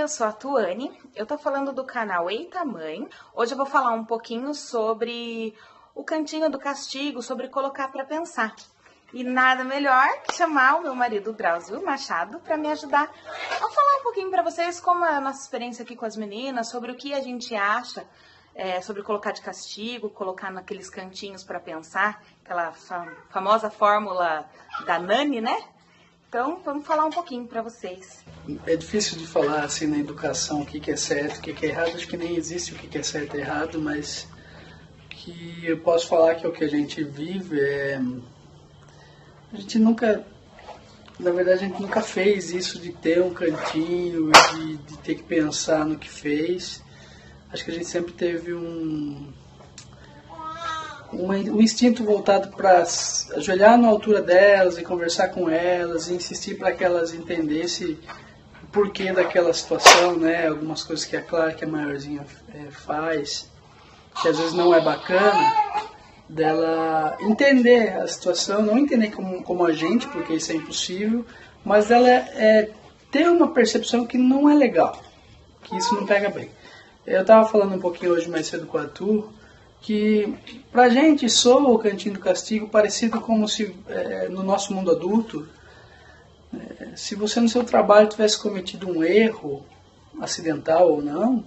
eu sou a Tuane, eu tô falando do canal Eita Mãe. Hoje eu vou falar um pouquinho sobre o cantinho do castigo, sobre colocar para pensar. E nada melhor que chamar o meu marido Drauzio Machado para me ajudar a falar um pouquinho para vocês como é a nossa experiência aqui com as meninas, sobre o que a gente acha sobre colocar de castigo, colocar naqueles cantinhos para pensar, aquela famosa fórmula da Nani, né? Então, vamos falar um pouquinho para vocês. É difícil de falar assim na educação o que é certo, o que é errado. Acho que nem existe o que é certo e errado, mas que eu posso falar que é o que a gente vive a gente nunca, na verdade, a gente nunca fez isso de ter um cantinho, de ter que pensar no que fez. Acho que a gente sempre teve um instinto voltado para ajoelhar na altura delas e conversar com elas e insistir para que elas entendessem o porquê daquela situação, né? Algumas coisas que é claro que a maiorzinha faz, que às vezes não é bacana, dela entender a situação, não entender como a gente, porque isso é impossível, mas dela ter uma percepção que não é legal, que isso não pega bem. Eu estava falando um pouquinho hoje mais cedo com a Tu, que pra gente soa o cantinho do castigo parecido como se no nosso mundo adulto, se você no seu trabalho tivesse cometido um erro, acidental ou não,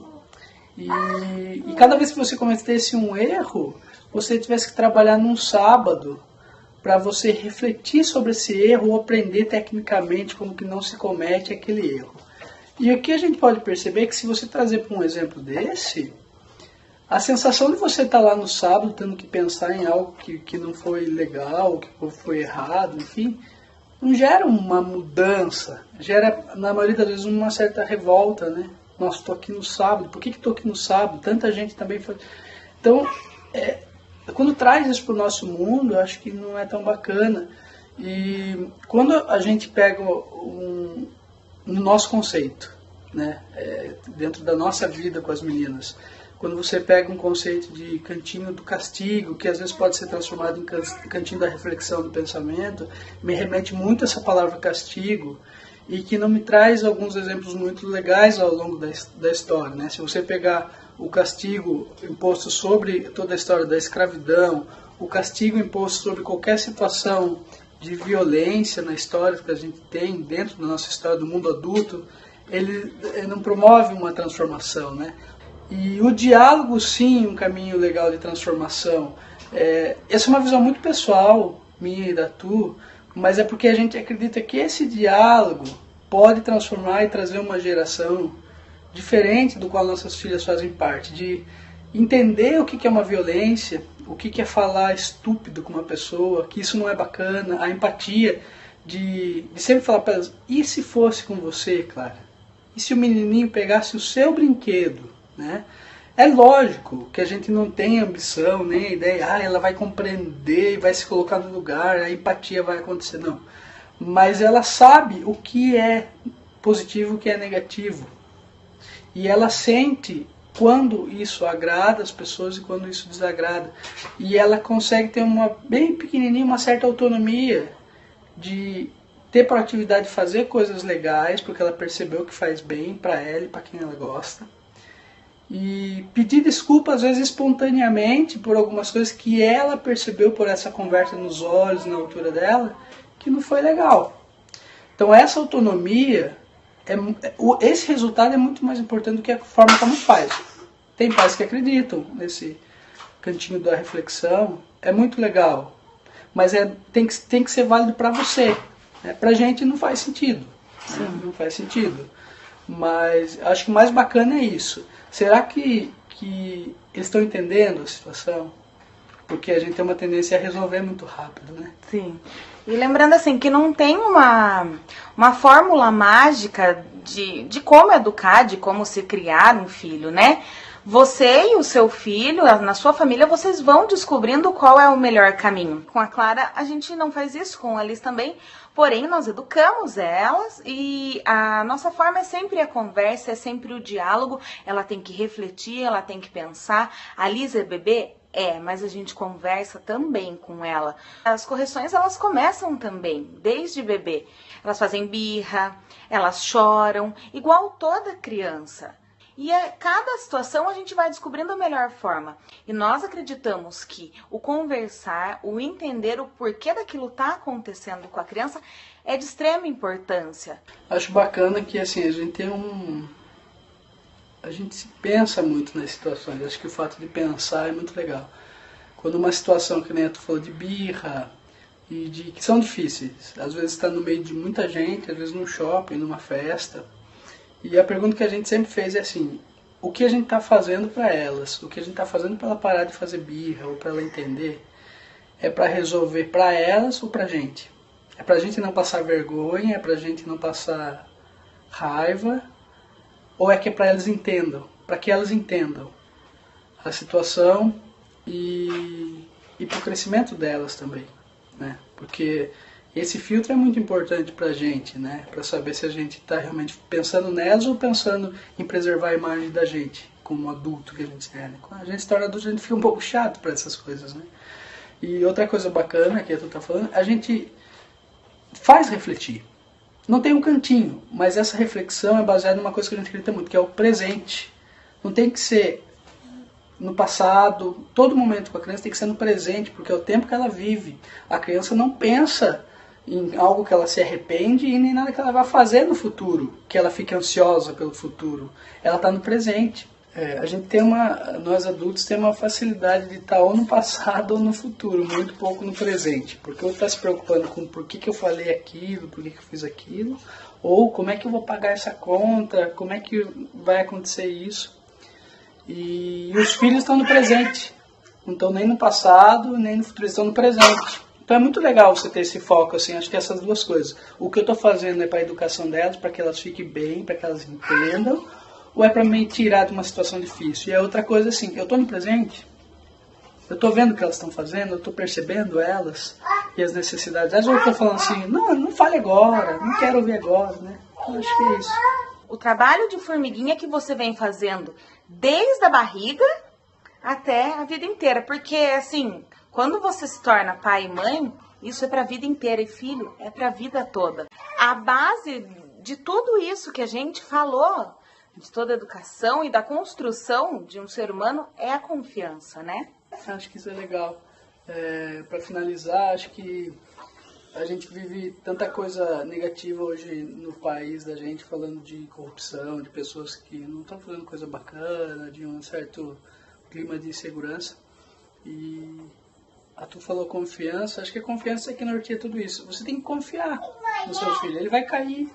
e cada vez que você cometesse um erro, você tivesse que trabalhar num sábado para você refletir sobre esse erro ou aprender tecnicamente como que não se comete aquele erro. E aqui a gente pode perceber que se você trazer para um exemplo desse, a sensação de você estar lá no sábado tendo que pensar em algo que não foi legal, que foi errado, enfim, não gera uma mudança, gera, na maioria das vezes, uma certa revolta, né? Nossa, estou aqui no sábado, por que estou aqui no sábado? Tanta gente também faz. Então, quando traz isso para o nosso mundo, eu acho que não é tão bacana. E quando a gente pega no nosso conceito, né? Dentro da nossa vida com as meninas, quando você pega um conceito de cantinho do castigo, que às vezes pode ser transformado em cantinho da reflexão do pensamento, me remete muito a essa palavra castigo, e que não me traz alguns exemplos muito legais ao longo da história, né? Se você pegar o castigo imposto sobre toda a história da escravidão, o castigo imposto sobre qualquer situação de violência na história que a gente tem dentro da nossa história do mundo adulto, ele não promove uma transformação, né? E o diálogo, sim, um caminho legal de transformação. Essa é uma visão muito pessoal, minha e da Tu, mas é porque a gente acredita que esse diálogo pode transformar e trazer uma geração diferente do qual nossas filhas fazem parte, de entender o que é uma violência, o que é falar estúpido com uma pessoa, que isso não é bacana, a empatia, de sempre falar para elas, e se fosse com você, Clara? E se o menininho pegasse o seu brinquedo? Né? É lógico que a gente não tem ambição, nem ideia, ela vai compreender, vai se colocar no lugar, a empatia vai acontecer, não. Mas ela sabe o que é positivo e o que é negativo. E ela sente quando isso agrada as pessoas e quando isso desagrada. E ela consegue ter bem pequenininha, uma certa autonomia de ter proatividade de fazer coisas legais, porque ela percebeu que faz bem para ela e para quem ela gosta. E pedir desculpa, às vezes, espontaneamente, por algumas coisas que ela percebeu por essa conversa nos olhos, na altura dela, que não foi legal. Então, essa autonomia, esse resultado é muito mais importante do que a forma como faz. Tem pais que acreditam nesse cantinho da reflexão, é muito legal, mas tem que ser válido para você. Né? Para a gente não faz sentido. Né? Não faz sentido. Mas acho que o mais bacana é isso. Será que eles estão entendendo a situação? Porque a gente tem uma tendência a resolver muito rápido, né? Sim. E lembrando assim, que não tem uma fórmula mágica de como educar, de como se criar um filho, né? Você e o seu filho, na sua família, vocês vão descobrindo qual é o melhor caminho. Com a Clara, a gente não faz isso, com a Liz também, porém nós educamos elas e a nossa forma é sempre a conversa, é sempre o diálogo, ela tem que refletir, ela tem que pensar. A Liz é bebê, Mas a gente conversa também com ela. As correções, elas começam também, desde bebê. Elas fazem birra, elas choram, igual toda criança. E a cada situação a gente vai descobrindo a melhor forma. E nós acreditamos que o conversar, o entender o porquê daquilo tá acontecendo com a criança é de extrema importância. Acho bacana que assim, a gente se pensa muito nas situações. Acho que o fato de pensar é muito legal. Quando uma situação que nem tu falou de birra e que são difíceis, às vezes está no meio de muita gente, às vezes num shopping, numa festa. E a pergunta que a gente sempre fez é assim, o que a gente está fazendo para elas? O que a gente está fazendo para ela parar de fazer birra ou para ela entender? É para resolver para elas ou para a gente? É para a gente não passar vergonha? É para a gente não passar raiva? Ou é que é para elas entendam? Para que elas entendam a situação e para o crescimento delas também, né? Porque esse filtro é muito importante para a gente, né? Para saber se a gente está realmente pensando nelas ou pensando em preservar a imagem da gente, como adulto que a gente é. Né? Quando a gente se torna adulto, a gente fica um pouco chato para essas coisas, né? E outra coisa bacana que tu está falando, a gente faz refletir. Não tem um cantinho, mas essa reflexão é baseada numa coisa que a gente acredita muito, que é o presente. Não tem que ser no passado, todo momento com a criança tem que ser no presente, porque é o tempo que ela vive. A criança não pensa em algo que ela se arrepende e nem nada que ela vai fazer no futuro, que ela fique ansiosa pelo futuro. Ela está no presente. A gente nós adultos temos uma facilidade de estar ou no passado ou no futuro, muito pouco no presente, porque eu estou se preocupando com por que eu falei aquilo, por que eu fiz aquilo, ou como é que eu vou pagar essa conta, como é que vai acontecer isso. E os filhos estão no presente, não estão nem no passado, nem no futuro, eles estão no presente. Então é muito legal você ter esse foco, assim, acho que essas duas coisas. O que eu estou fazendo é para a educação delas, para que elas fiquem bem, para que elas entendam, ou é para me tirar de uma situação difícil? E é outra coisa assim, eu estou no presente, eu estou vendo o que elas estão fazendo, eu estou percebendo elas e as necessidades. Às vezes eu estou falando assim, não fale agora, não quero ouvir agora, né? Eu acho que é isso. O trabalho de formiguinha que você vem fazendo desde a barriga até a vida inteira. Porque, assim, quando você se torna pai e mãe, isso é para a vida inteira. E filho, é para a vida toda. A base de tudo isso que a gente falou, de toda a educação e da construção de um ser humano, é a confiança, né? Acho que isso é legal. Para finalizar, acho que a gente vive tanta coisa negativa hoje no país da gente, falando de corrupção, de pessoas que não estão fazendo coisa bacana, de um certo clima de insegurança. E a tu falou confiança, acho que a confiança é que norteia tudo isso. Você tem que confiar no seu filho, ele vai cair,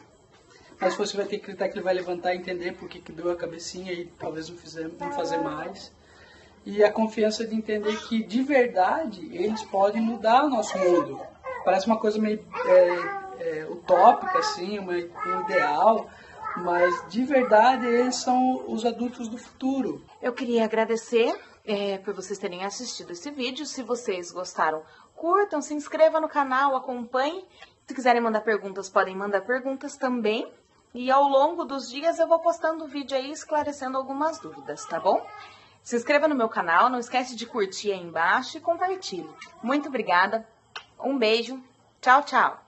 mas você vai ter que acreditar que ele vai levantar e entender por que deu a cabecinha e talvez não fazer mais. E a confiança de entender que, de verdade, eles podem mudar o nosso mundo. Parece uma coisa meio utópica, assim, um ideal, mas de verdade eles são os adultos do futuro. Eu queria agradecer por vocês terem assistido esse vídeo. Se vocês gostaram, curtam, se inscrevam no canal, acompanhem. Se quiserem mandar perguntas, podem mandar perguntas também. E ao longo dos dias eu vou postando vídeo aí esclarecendo algumas dúvidas, tá bom? Se inscreva no meu canal, não esquece de curtir aí embaixo e compartilhe. Muito obrigada, um beijo, tchau, tchau!